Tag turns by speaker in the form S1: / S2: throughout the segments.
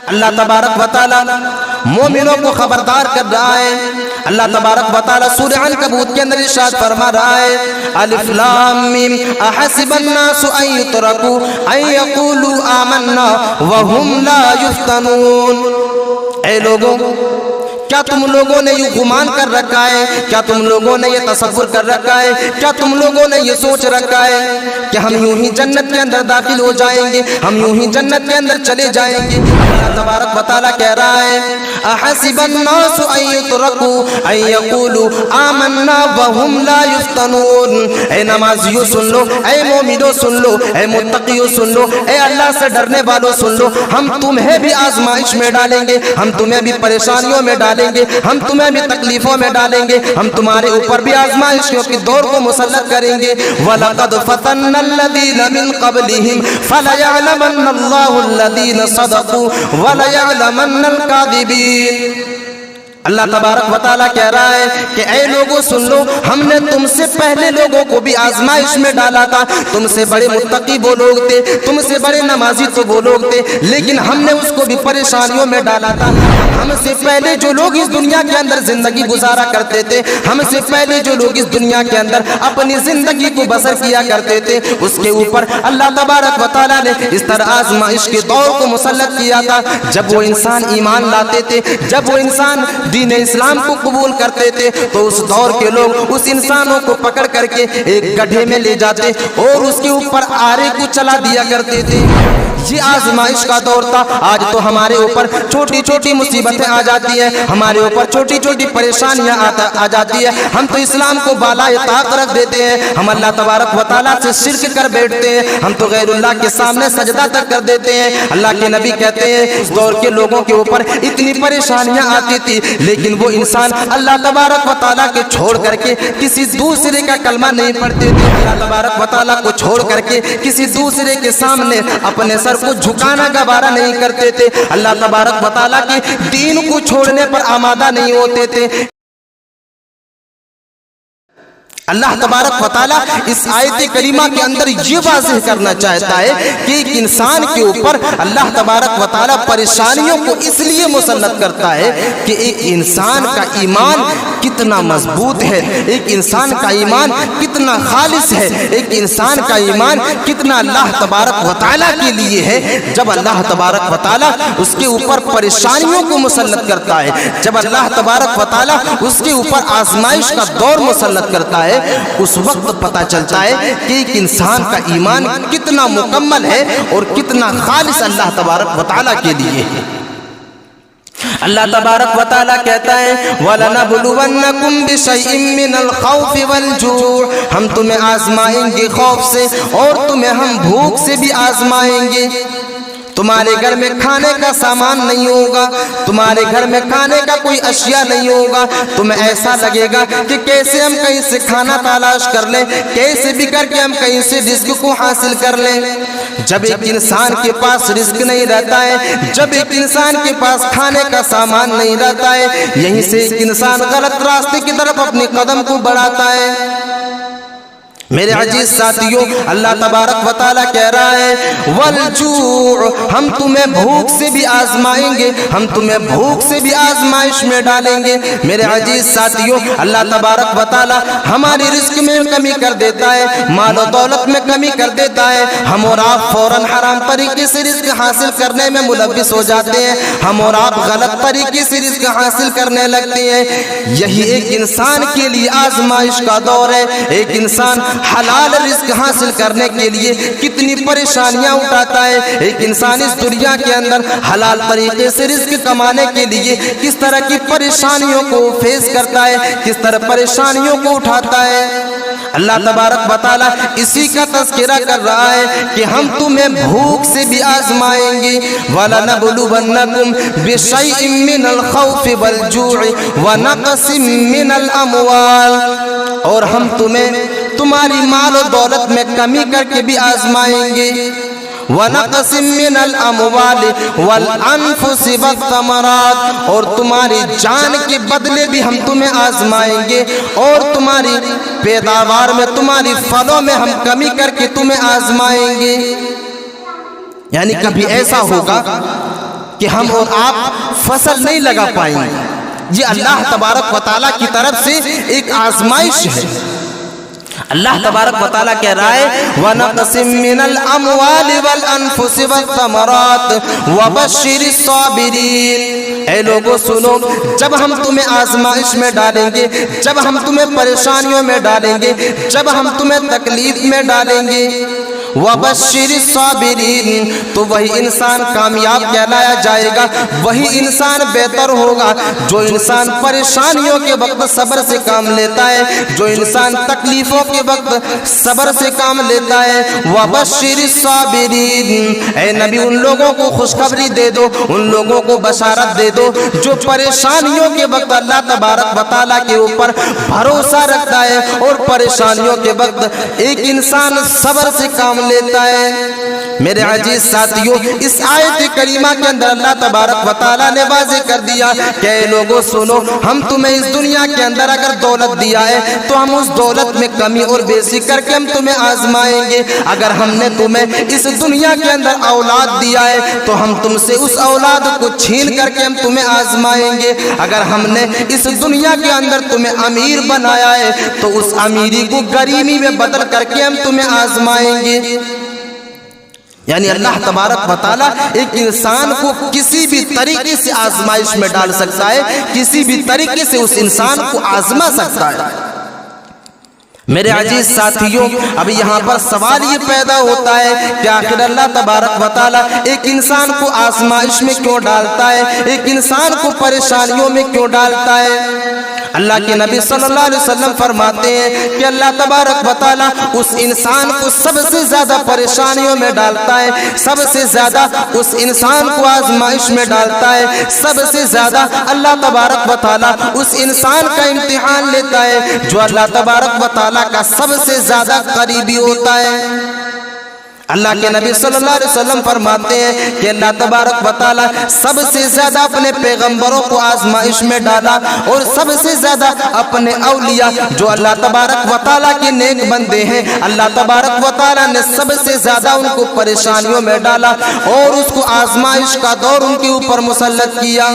S1: اللہ تبارک و تعالی مومنوں کو خبردار کر رہا ہے. اللہ تبارک و تعالی سورہ عنکبوت کے اندر ارشاد فرما رہا ہے الف لام میم احسب الناس ان یترکوا ان یقولوا آمنا وهم لا یفتنون. اے لوگوں، کیا تم لوگوں نے یہ گمان کر رکھا ہے، کیا تم لوگوں نے یہ تصور کر رکھا ہے، کیا تم لوگوں نے یہ سوچ رکھا ہے کہ ہم یوں ہی جنت کے اندر داخل ہو جائیں گے، ہم یوں ہی جنت کے اندر چلے جائیں گے؟ اللہ تبارک و تعالیٰ کہہ رہا ہے احسب الناس ان یترکوا ان یقولوا آمنا وهم لا یفتنون. اے نمازیوں سن لو، اے مومنوں سن لو، اے متقیوں سن لو، اے اللہ سے ڈرنے والوں سن لو، ہم تمہیں بھی آزمائش میں ڈالیں گے، ہم تمہیں بھی پریشانیوں میں ڈالیں گے، ہم تمہیں بھی تکلیفوں میں ڈالیں گے، ہم تمہارے اوپر بھی آزمائشوں کی دور کو مسلط کریں گے. وَلَقَدْ فَتَنَّا الَّذِينَ مِن قَبْلِهِمْ فَلَيَعْلَمَنَّ اللَّهُ الَّذِينَ صَدَقُوا وَلَيَعْلَمَنَّ الْكَاذِبِينَ. اللہ تبارک و تعالیٰ کہہ رہا ہے کہ اے لوگوں سن لو، ہم نے تم سے پہلے لوگوں کو بھی آزمائش میں ڈالا تھا. تم سے بڑے متقی وہ لوگ تھے، تم سے بڑے نمازی تو وہ لوگ تھے، لیکن ہم نے اس کو بھی پریشانیوں میں ڈالا تھا. ہم سے پہلے جو لوگ اس دنیا کے اندر زندگی گزارا کرتے تھے، ہم سے پہلے جو لوگ اس دنیا کے اندر اپنی زندگی کو بسر کیا کرتے تھے، اس کے اوپر اللہ تبارک و تعالیٰ نے اس طرح آزمائش کے دور کو مسلط کیا تھا. جب وہ انسان ایمان لاتے تھے، جب وہ انسان دین اسلام کو قبول کرتے تھے، تو اس دور کے لوگ اس انسانوں کو پکڑ کر کے ایک گڈھے میں لے جاتے اور اس کے اوپر آرے کو چلا دیا کرتے تھے. یہ آزمائش کا دور تھا. آج تو ہمارے اوپر چھوٹی چھوٹی مصیبتیں آ جاتی ہیں، ہمارے اوپر چھوٹی چھوٹی پریشانیاں آ جاتی ہیں، ہم تو اسلام کو بالائے طاق رکھ دیتے ہیں، ہم اللہ تبارک و تعالیٰ سے شرک کر بیٹھتے ہیں، ہم تو غیر اللہ کے سامنے سجدہ تک کر دیتے ہیں. اللہ کے نبی کہتے ہیں اس دور کے لوگوں کے اوپر اتنی پریشانیاں آتی تھی، لیکن وہ انسان اللہ تبارک و تعالیٰ کے چھوڑ کر کے کسی دوسرے کا کلمہ نہیں پڑھتے تھے. اللہ تبارک و تعالیٰ کو چھوڑ کر کے کسی دوسرے کے سامنے اپنے سر کو جھکانا گوارا نہیں کرتے تھے. اللہ تبارک و تعالیٰ کے دین کو چھوڑنے پر آمادہ نہیں ہوتے تھے. اللہ تبارک و تعالیٰ اس آیت کریمہ کے اندر یہ واضح کرنا چاہتا ہے کہ ایک انسان کے اوپر اللہ تبارک و تعالیٰ پریشانیوں کو اس لیے مسلط کرتا ہے کہ ایک انسان کا ایمان کتنا مضبوط ہے، ایک انسان کا ایمان کتنا خالص ہے، ایک انسان کا ایمان کتنا اللہ تبارک و تعالیٰ کے لیے ہے. جب اللہ تبارک و تعالیٰ اس کے اوپر پریشانیوں کو مسلط کرتا ہے، جب اللہ تبارک و تعالیٰ اس کے اوپر آزمائش کا دور مسلط کرتا ہے، اس وقت پتہ چلتا ہے کہ ایک انسان کا ایمان کتنا مکمل ہے اور کتنا خالص اللہ تبارک و تعالیٰ کے لیے ہے. اللہ تبارک و تعالیٰ کہتا ہے وَلَنَبْلُوَنَّكُمْ بِشَيْءٍ مِّنَ الْخَوْفِ وَالْجُوعِ. ہم تمہیں آزمائیں گے خوف سے اور تمہیں ہم بھوک سے بھی آزمائیں گے. تمہارے گھر میں کھانے کا سامان نہیں ہوگا، تمہارے گھر میں کھانے کا کوئی اشیاء نہیں ہوگا، تمہیں ایسا لگے گا کہ کیسے ہم کہیں سے کھانا تلاش کر لیں، کیسے بھی کر کے ہم کہیں سے رزق کو حاصل کر لیں. جب ایک انسان کے پاس رزق نہیں رہتا ہے، جب ایک انسان کے پاس کھانے کا سامان نہیں رہتا ہے، یہیں سے ایک انسان غلط راستے کی طرف اپنے قدم کو بڑھاتا ہے. میرے عزیز ساتھیوں، اللہ تبارک و تعالیٰ کہہ رہا ہے والجوع، ہم تمہیں بھوک سے بھی آزمائیں گے، ہم تمہیں بھوک سے بھی آزمائش میں ڈالیں گے. میرے عزیز ساتھیوں، اللہ تبارک و تعالیٰ ہماری رزق میں کمی کر دیتا ہے، مال و دولت میں کمی کر دیتا ہے. ہم اور آپ فوراً حرام طریقے سے رزق حاصل کرنے میں ملوث ہو جاتے ہیں، ہم اور آپ غلط طریقے سے رزق حاصل کرنے لگتے ہیں. یہی ایک انسان کے لیے آزمائش کا دور ہے. ایک انسان حلال رزق حاصل کرنے کے لیے کتنی پریشانیاں اٹھاتا ہے. ایک انسان اس دنیا کے اندر حلال طریقے سے رزق کمانے کے لیے کس طرح کی پریشانیوں کو فیس کرتا ہے، کس طرح پریشانیوں کو اٹھاتا ہے. اللہ تبارک و تعالیٰ اسی کا تذکرہ کر رہا ہے کہ ہم تمہیں بھوک سے بھی آزمائیں گے. وَلَنَبْلُوَنَّكُمْ بِشَيْءٍ مِّنَ الْخَوْفِ وَالْجُوعِ وَنَقْصٍ مِّنَ الْأَمْوَالِ، اور ہم تمہیں تمہاری مال و دولت میں کمی کر کے بھی آزمائیں گے. وَنَقْصٍ مِّنَ الْأَمْوَالِ وَالْأَنفُسِ وَالثَّمَرَاتِ، اور تمہاری جان کے بدلے بھی ہم تمہیں آزمائیں گے، اور تمہاری پیداوار میں، تمہاری پھلوں میں ہم کمی کر کے تمہیں آزمائیں گے. یعنی کبھی ایسا ہوگا کہ ہم اور آپ فصل نہیں لگا پائیں گے۔ یہ اللہ تبارک و تعالیٰ کی طرف سے ایک آزمائش ہے۔ اللہ تبارک و تعالیٰ کہہ رہا ہے وَنَقْسِم مِّنَ الْأَمْوَالِ وَالْأَنفُسِ وَالثَّمَرَاتِ وَبَشِّرِ الصَّابِرِينَ۔ اے لوگوں سنو، جب ہم تمہیں آزمائش میں ڈالیں گے، جب ہم تمہیں پریشانیوں میں ڈالیں گے، جب ہم تمہیں تکلیف میں ڈالیں گے، وَبَشِّرِ الصَّابِرِينَ، تو وہی انسان کامیاب کہلایا جائے گا، وہی انسان بہتر ہوگا جو انسان پریشانیوں کے وقت صبر سے کام لیتا ہے، جو انسان تکلیفوں کے وقت صبر سے کام لیتا ہے۔ وَبَشِّرِ الصَّابِرِينَ، اے نبی ان لوگوں کو خوشخبری دے دو، ان لوگوں کو بشارت دے دو جو پریشانیوں کے وقت اللہ تبارک و تعالیٰ کے اوپر بھروسہ رکھتا ہے، اور پریشانیوں کے وقت ایک انسان صبر سے کام لیتا ہے۔ میرے عزیز ساتھیوں، اس آیت کریمہ کے اندر اللہ تبارک و تعالیٰ نے واضح کر دیا کہ اے لوگوں سنو، ہم تمہیں اس دنیا کے اندر اگر دولت دیا ہے تو ہم اس دولت میں کمی اور بیشی کر کے ہم تمہیں آزمائیں گے۔ اگر ہم نے تمہیں اس دنیا کے اندر اولاد دیا ہے تو ہم تم سے اس اولاد کو چھین کر کے ہم تمہیں آزمائیں گے۔ اگر ہم نے اس دنیا کے اندر تمہیں امیر بنایا ہے تو اس امیری کو غریبی میں بدل کر کے ہم تمہیں آزمائیں گے۔ یعنی اللہ تبارک و تعالیٰ ایک انسان کو کسی بھی طریقے سے آزمائش میں ڈال سکتا ہے، کسی بھی طریقے سے اس انسان کو آزما سکتا ہے۔ میرے عزیز ساتھیوں، اب یہاں پر سوال یہ پیدا ہوتا ہے کہ آخر اللہ تبارک و تعالیٰ ایک انسان کو آزمائش میں کیوں ڈالتا ہے، ایک انسان کو پریشانیوں میں کیوں ڈالتا ہے؟ اللہ کے نبی صلی اللہ علیہ وسلم فرماتے ہیں کہ اللہ تبارک و تعالیٰ اس انسان کو سب سے زیادہ پریشانیوں میں ڈالتا ہے، سب سے زیادہ اس انسان کو آزمائش میں ڈالتا ہے، سب سے زیادہ اللہ تبارک و تعالیٰ اس انسان کا امتحان لیتا ہے جو اللہ تبارک و تعالیٰ کا سب سے زیادہ قریبی ہوتا ہے۔ اللہ کے نبی صلی اللہ علیہ وسلم فرماتے ہیں کہ اللہ تبارک و تعالیٰ سب سے زیادہ اپنے پیغمبروں کو آزمائش میں ڈالا، اور سب سے زیادہ اپنے اولیاء جو اللہ تبارک و تعالیٰ کے نیک بندے ہیں، اللہ تبارک و تعالیٰ نے سب سے زیادہ ان کو پریشانیوں میں ڈالا اور اس کو آزمائش کا دور ان کے اوپر مسلط کیا۔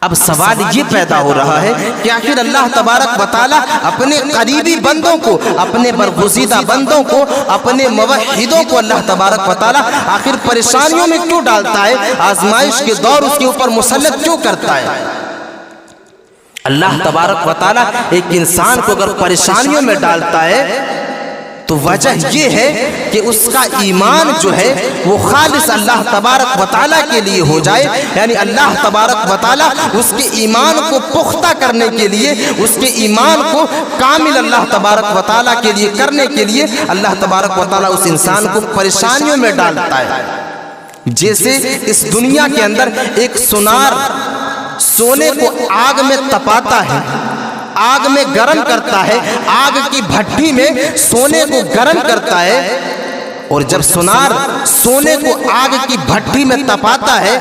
S1: اب سوال یہ پیدا ہو رہا ہے کہ آخر اللہ تبارک و تعالیٰ اپنے قریبی بندوں کو، اپنے برگزیدہ بندوں کو، اپنے موحدوں کو اللہ تبارک و تعالیٰ آخر پریشانیوں میں کیوں ڈالتا ہے، آزمائش کے دور اس کے اوپر مسلط کیوں کرتا ہے؟ اللہ تبارک و تعالیٰ ایک انسان کو اگر پریشانیوں میں ڈالتا ہے تو وجہ یہ ہے کہ اس کا ایمان جو ہے وہ خالص اللہ تبارک و تعالیٰ کے لیے ہو جائے، یعنی اللہ تبارک و تعالیٰ اس کے ایمان کو پختہ کرنے کے لیے، اس کے ایمان کو کامل اللہ تبارک و تعالیٰ کے لیے کرنے کے لیے اللہ تبارک و تعالیٰ اس انسان کو پریشانیوں میں ڈالتا ہے۔ جیسے اس دنیا کے اندر ایک سونار سونے کو آگ میں تپاتا ہے، آگ میں گرم کرتا ہے، آگ کی بھٹی میں سونے کو گرم کرتا ہے، اور جب سونار سونے کو آگ کی بھٹی میں تپاتا ہے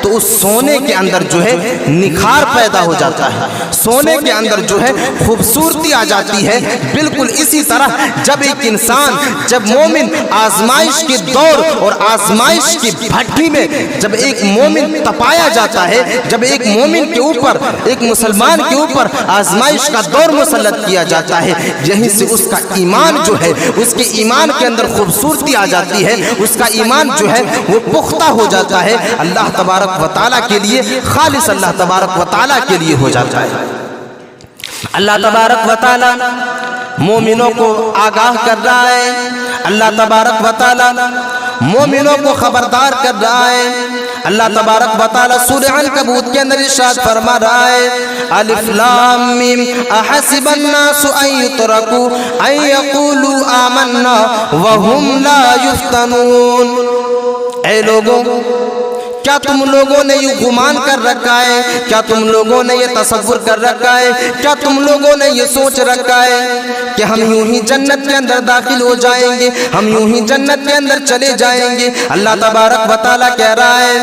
S1: تو اس سونے کے اندر جو ہے نکھار پیدا ہو جاتا ہے، سونے کے اندر جو ہے خوبصورتی آ جاتی ہے۔ بالکل اسی طرح جب ایک انسان، جب مومن آزمائش کے دور اور آزمائش کی بھٹی میں جب ایک مومن تپایا جاتا ہے، جب ایک مومن کے اوپر، ایک مسلمان کے اوپر آزمائش کا دور مسلط کیا جاتا ہے، یہیں سے اس کا ایمان جو ہے، اس کے ایمان کے اندر خوبصورتی آ جاتی ہے، اس کا ایمان جو ہے وہ پختہ ہو جاتا ہے، اللہ تبارک و تعالیٰ کے لیے، خالص اللہ تبارک و تعالیٰ کے لیے ہو جاتا ہے۔ اللہ تبارک و تعالیٰ مومنوں کو آگاہ کر رہا ہے، اللہ تبارک و تعالیٰ مومنوں کو خبردار کر رہا ہے۔ اللہ تبارک و تعالیٰ سورہ عنکبوت کے اندر ارشاد فرما رہا ہے الف لام میم احسب الناس ان یترکوا ان یقولوا آمنا وهم لا یفتنون۔ اے لوگوں، کیا تم لوگوں نے یہ گمان کر رکھا ہے، کیا تم لوگوں نے یہ تصور کر رکھا ہے، کیا تم لوگوں نے یہ سوچ رکھا ہے کہ ہم یوں ہی جنت کے اندر داخل ہو جائیں گے، ہم یوں ہی جنت کے اندر چلے جائیں گے؟ اللہ تبارک و تعالیٰ کہہ رہا ہے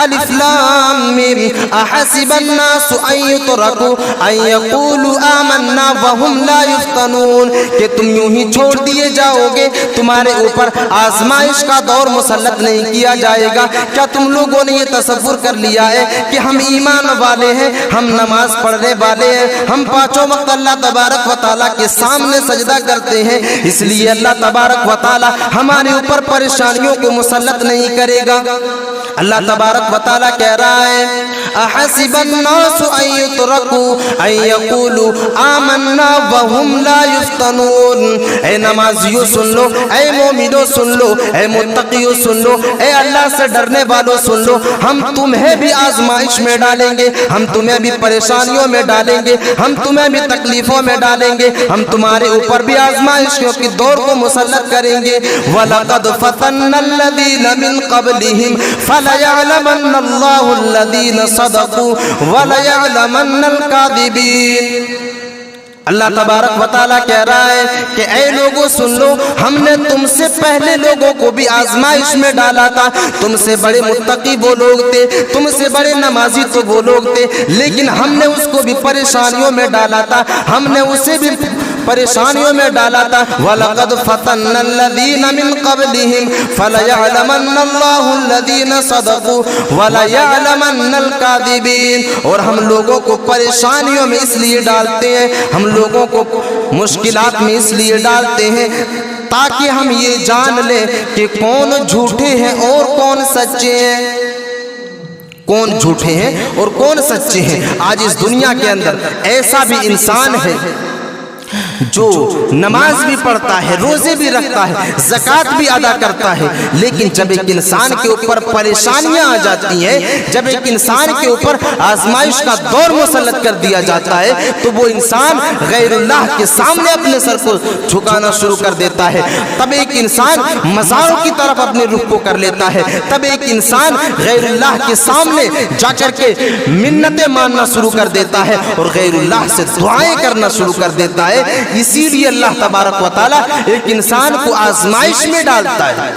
S1: الف لام میم احسب الناس ان يتركوا ان يقولوا آمنا وهم لا يفتنون کہ تم یوں ہی چھوڑ دیے جاؤ گے، تمہارے اوپر آزمائش کا دور مسلط نہیں کیا جائے گا؟ کیا تم لوگوں نے یہ تصور کر لیا ہے کہ ہم ایمان والے ہیں، ہم نماز پڑھنے والے ہیں، ہم پانچوں وقت اللہ تبارک و تعالیٰ کے سامنے سجدہ کرتے ہیں، اس لیے اللہ تبارک و تعالیٰ ہمارے اوپر پریشانیوں کو مسلط نہیں کرے گا؟ اللہ تبارک و تعالیٰ کہہ رہا ہے احسب الناس ان يتركوا ان يقولوا آمنا وهم لا يفتنون۔ اے نمازیوں سن لو، اے مومنوں سن لو، اے متقیوں سن لو، اے اللہ سے ڈرنے والوں سن لو، ہم تمہیں بھی آزمائش میں ڈالیں گے، ہم تمہیں بھی پریشانیوں میں ڈالیں گے، ہم تمہیں بھی تکلیفوں میں ڈالیں گے، ہم تمہارے اوپر بھی آزمائشوں کی دور کو مسلط کریں گے۔ وَلَقَدْ فَتَنَّا الَّذِينَ مِن قَبْلِهِمْ فَلَيَعْلَمَنَّ اللَّهُ الَّذِينَ صَدَقُوا وَلَيَعْلَمَنَّ الْكَاذِبِينَ۔ اللہ تبارک و تعالیٰ کہہ رہا ہے کہ اے لوگوں سن لو، ہم نے تم سے پہلے لوگوں کو بھی آزمائش میں ڈالا تھا، تم سے بڑے متقی وہ لوگ تھے، تم سے بڑے نمازی تو وہ لوگ تھے، لیکن ہم نے اس کو بھی پریشانیوں میں ڈالا تھا، ہم نے اسے بھی پریشانیوں میں ڈالا تھا۔ وَلَقَدْ فَتَنَّا الَّذِينَ مِن قَبْلِهِمْ فَلَيَعْلَمَنَّ اللَّهُ الَّذِينَ صَدَقُوا وَلَيَعْلَمَنَّ الْكَاذِبِينَ۔ اور ہم لوگوں کو پریشانیوں میں اس لیے ڈالتے ہیں، ہم لوگوں کو مشکلات میں اس لیے ڈالتے ہیں تاکہ ہم یہ جان لیں کہ کون جھوٹے ہیں اور کون سچے ہیں، کون جھوٹے ہیں اور کون سچے ہیں۔ آج اس دنیا کے اندر ایسا بھی انسان ہے جو نماز بھی پڑھتا ہے، روزے بھی رکھتا ہے، زکوٰۃ بھی ادا کرتا ہے، لیکن جب ایک انسان کے اوپر پریشانیاں آ جاتی ہیں، جب ایک انسان کے اوپر آزمائش کا دور مسلط کر دیا جاتا ہے تو وہ انسان غیر اللہ کے سامنے اپنے سر کو جھکانا شروع کر دیتا ہے، تب ایک انسان مزاروں کی طرف اپنے رخ کو کر لیتا ہے، تب ایک انسان غیر اللہ کے سامنے جا کر کے منتیں ماننا شروع کر دیتا ہے اور غیر اللہ سے دعائیں کرنا شروع کر دیتا ہے۔ اسی لیے اللہ تبارک و تعالیٰ ایک انسان کو آزمائش میں ڈالتا ہے،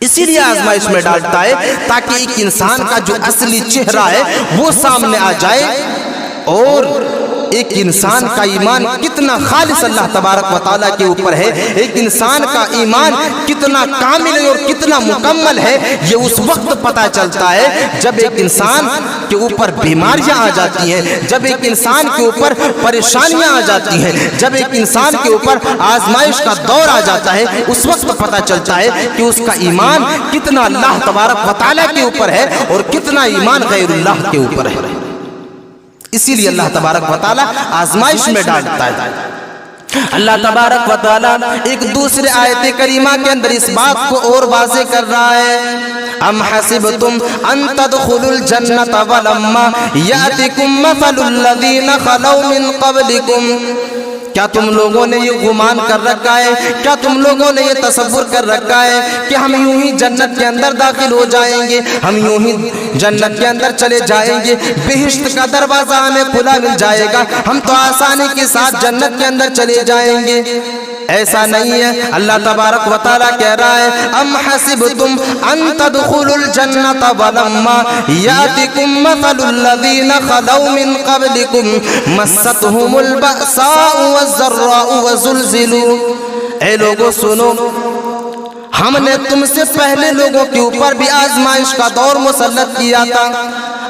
S1: اسی لیے آزمائش میں ڈالتا ہے تاکہ ایک انسان کا جو اصلی چہرہ ہے وہ سامنے آ جائے اور ایک انسان کا ایمان کتنا خالص اللہ تبارک و تعالیٰ کے اوپر ہے، ایک انسان کا ایمان کتنا کامل ہے اور کتنا مکمل ہے، یہ اس وقت پتہ چلتا ہے جب ایک انسان کے اوپر بیماریاں آ جاتی ہیں، جب ایک انسان کے اوپر پریشانیاں آ جاتی ہیں، جب ایک انسان کے اوپر آزمائش کا دور آ جاتا ہے، اس وقت پتہ چلتا ہے کہ اس کا ایمان کتنا اللہ تبارک و تعالیٰ کے اوپر ہے اور کتنا ایمان غیر اللہ کے اوپر ہے۔ اسی لیے اللہ تبارک و تعالیٰ آزمائش میں ڈالتا ہے۔ اللہ تبارک و تعالیٰ ایک دوسرے آیت کریمہ کے اندر اس بات کو اور واضح کر رہا ہے ام حسبتم ان تدخلوا الجنة ولما یأتکم مثل الذین خلوا من قبلکم۔ کیا تم لوگوں نے یہ گمان کر رکھا ہے، کیا تم لوگوں نے یہ تصور کر رکھا ہے کہ ہم یوں ہی جنت کے اندر داخل ہو جائیں گے، ہم یوں ہی جنت کے اندر چلے جائیں گے، بہشت کا دروازہ ہمیں کھلا مل جائے گا، ہم تو آسانی کے ساتھ جنت کے اندر چلے جائیں گے؟ ایسا نہیں ہے۔ اللہ تبارک و تعالیٰ کہہ رہا ہے ام حسبتم ان تدخلوا الجنة ولما یأتکم مثل الذین خلوا من قبلکم مستهم البأساء والضراء وزلزلوا۔ اے لوگوں سنو، ہم نے تم سے پہلے لوگوں کے اوپر بھی آزمائش کا دور مسلط کیا تھا۔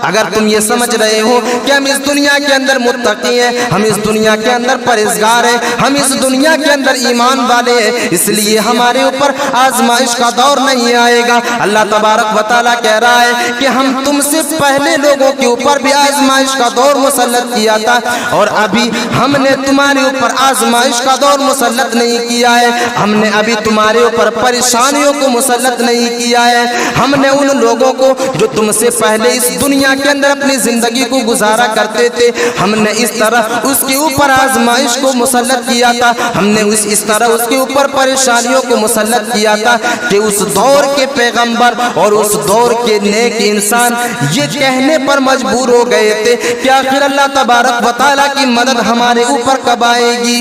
S1: اگر تم یہ سمجھ رہے ہو کہ ہم اس دنیا کے اندر متقی ہیں، ہم اس دنیا کے اندر پرہیزگار ہیں، ہم اس دنیا کے اندر ایمان والے ہیں، اس لیے ہمارے اوپر آزمائش کا دور نہیں آئے گا، اللہ تبارک و تعالیٰ کہہ رہا ہے کہ ہم تم سے پہلے لوگوں کے اوپر بھی آزمائش کا دور مسلط کیا تھا اور ابھی ہم نے تمہارے اوپر آزمائش کا دور مسلط نہیں کیا ہے، ہم نے ابھی تمہارے اوپر پریشانیوں کو مسلط نہیں کیا ہے۔ ہم نے ان لوگوں کو جو تم سے پہلے اس دنیا کے اندر اپنی زندگی کو گزارا کرتے تھے، ہم نے اس طرح اس کے اوپر آزمائش کو مسلط کیا تھا، ہم نے اس طرح اس کے اوپر پریشانیوں کو مسلط کیا تھا کہ اس دور کے پیغمبر اور اس دور کے نیک انسان یہ کہنے پر مجبور ہو گئے تھے کہ آخر اللہ تبارک و تعالیٰ کی مدد ہمارے اوپر کب آئے گی؟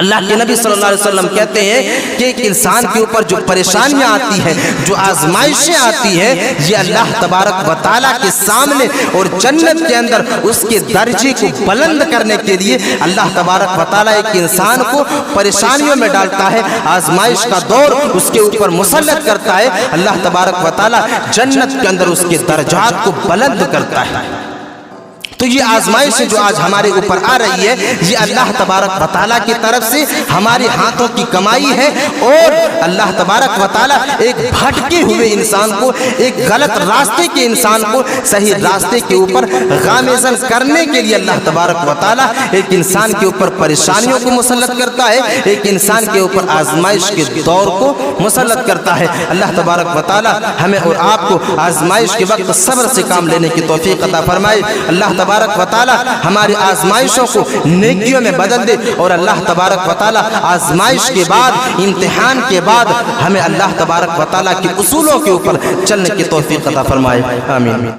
S1: اللہ کے نبی صلی اللہ علیہ وسلم کہتے ہیں کہ ایک انسان کے اوپر جو پریشانیاں آتی ہیں، جو آزمائشیں آتی ہیں، یہ اللہ تبارک و تعالیٰ کے سامنے اور جنت کے اندر اس کے درجے کو بلند کرنے کے لیے اللہ تبارک و تعالیٰ ایک انسان کو پریشانیوں میں ڈالتا ہے، آزمائش کا دور اس کے اوپر مسلط کرتا ہے، اللہ تبارک و تعالیٰ جنت کے اندر اس کے درجات کو بلند کرتا ہے۔ تو یہ آزمائش جو آج ہمارے اوپر آ رہی ہے، یہ اللہ تبارک و تعالیٰ کی طرف سے ہمارے ہاتھوں کی کمائی ہے، اور اللہ تبارک و تعالیٰ ایک بھٹکے ہوئے انسان کو، ایک غلط راستے کے انسان کو صحیح راستے کے اوپر گامزن کرنے کے لیے اللہ تبارک و تعالیٰ ایک انسان کے اوپر پریشانیوں کو مسلط کرتا ہے، ایک انسان کے اوپر آزمائش کے دور کو مسلط کرتا ہے۔ اللہ تبارک و تعالیٰ ہمیں اور آپ کو آزمائش کے وقت صبر سے کام لینے کی توفیق عطا فرمائے۔ اللہ تبارک و تعالیٰ ہماری آزمائشوں کو نیکیوں میں بدل دے، اور اللہ تبارک و تعالیٰ آزمائش کے بعد، امتحان کے بعد ہمیں اللہ تبارک و تعالیٰ کے اصولوں کے اوپر چلنے کی توفیق عطا فرمائے۔ آمین۔